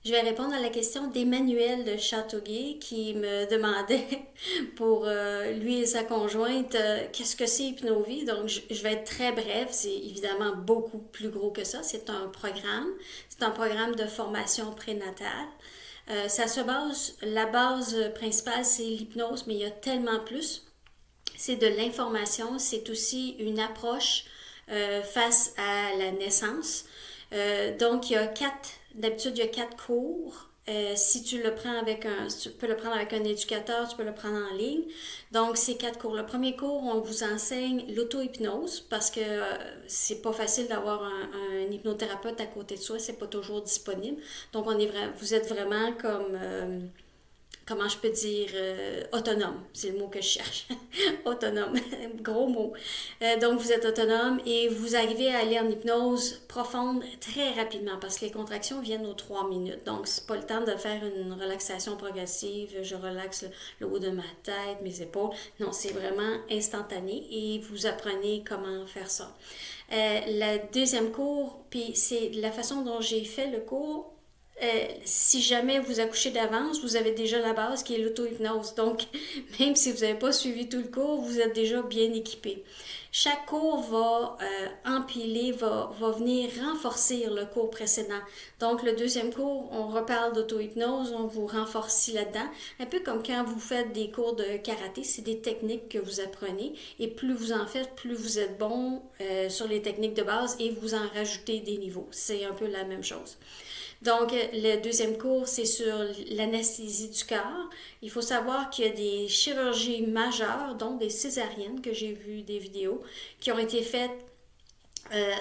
Je vais répondre à la question d'Emmanuel de Châteauguay qui me demandait pour lui et sa conjointe qu'est-ce que c'est Hypnovie. Donc, je vais être très bref. C'est évidemment beaucoup plus gros que ça. C'est un programme. C'est un programme de formation prénatale. Ça se base, la base principale, c'est l'hypnose, mais il y a tellement plus. C'est de l'information, c'est aussi une approche face à la naissance. Donc, d'habitude, il y a quatre cours. Si tu le prends avec tu peux le prendre avec un éducateur, tu peux le prendre en ligne. Donc, c'est quatre cours. Le premier cours, on vous enseigne l'auto-hypnose parce que c'est pas facile d'avoir un hypnothérapeute à côté de soi, c'est pas toujours disponible. Donc, vous êtes vraiment comme comment je peux dire, autonome, c'est le mot que je cherche. Autonome, gros mot. Donc, vous êtes autonome et vous arrivez à aller en hypnose profonde très rapidement parce que les contractions viennent aux 3 minutes. Donc, c'est pas le temps de faire une relaxation progressive. Je relaxe le haut de ma tête, mes épaules. Non, c'est vraiment instantané et vous apprenez comment faire ça. Le deuxième cours, puis c'est la façon dont j'ai fait le cours, si jamais vous accouchez d'avance, vous avez déjà la base qui est l'auto-hypnose. Donc, même si vous n'avez pas suivi tout le cours, vous êtes déjà bien équipé. Chaque cours va empiler, va venir renforcer le cours précédent. Donc, le deuxième cours, on reparle d'auto-hypnose, on vous renforce là-dedans. Un peu comme quand vous faites des cours de karaté, c'est des techniques que vous apprenez. Et plus vous en faites, plus vous êtes bon sur les techniques de base et vous en rajoutez des niveaux. C'est un peu la même chose. Donc, le deuxième cours, c'est sur l'anesthésie du corps. Il faut savoir qu'il y a des chirurgies majeures, dont des césariennes, que j'ai vu des vidéos, qui ont été faites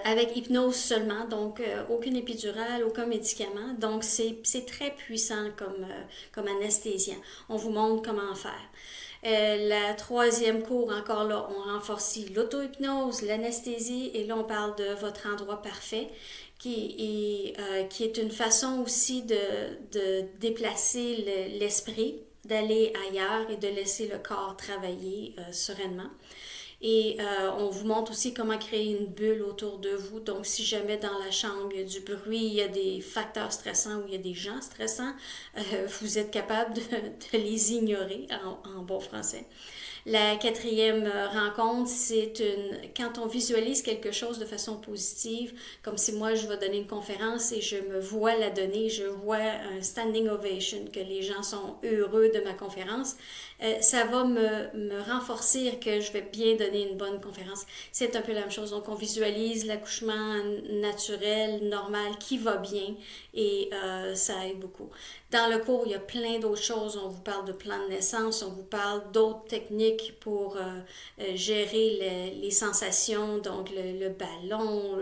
avec hypnose seulement, donc aucune épidurale, aucun médicament. Donc, c'est très puissant comme anesthésiant. On vous montre comment faire. La troisième cours, encore là, on renforce l'auto-hypnose, l'anesthésie, et là, on parle de votre endroit parfait, qui est une façon aussi de déplacer l'esprit, d'aller ailleurs et de laisser le corps travailler sereinement. Et on vous montre aussi comment créer une bulle autour de vous. Donc, si jamais dans la chambre, il y a du bruit, il y a des facteurs stressants ou il y a des gens stressants, vous êtes capable de les ignorer en bon français. La quatrième rencontre, quand on visualise quelque chose de façon positive, comme si moi je vais donner une conférence et je me vois la donner, je vois un standing ovation, que les gens sont heureux de ma conférence, ça va me renforcer que je vais bien donner une bonne conférence. C'est un peu la même chose. Donc, on visualise l'accouchement naturel, normal, qui va bien et ça aide beaucoup. Dans le cours, il y a plein d'autres choses. On vous parle de plan de naissance, on vous parle d'autres techniques pour gérer les sensations, donc le ballon,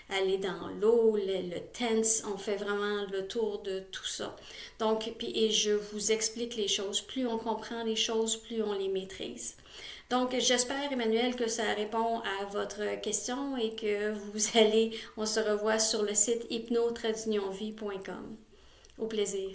aller dans l'eau, le tense. On fait vraiment le tour de tout ça. Donc, et je vous explique les choses. Plus on comprend les choses, plus on les maîtrise. Donc, j'espère, Emmanuel, que ça répond à votre question et que on se revoit sur le site hypno-vie.com. Au plaisir.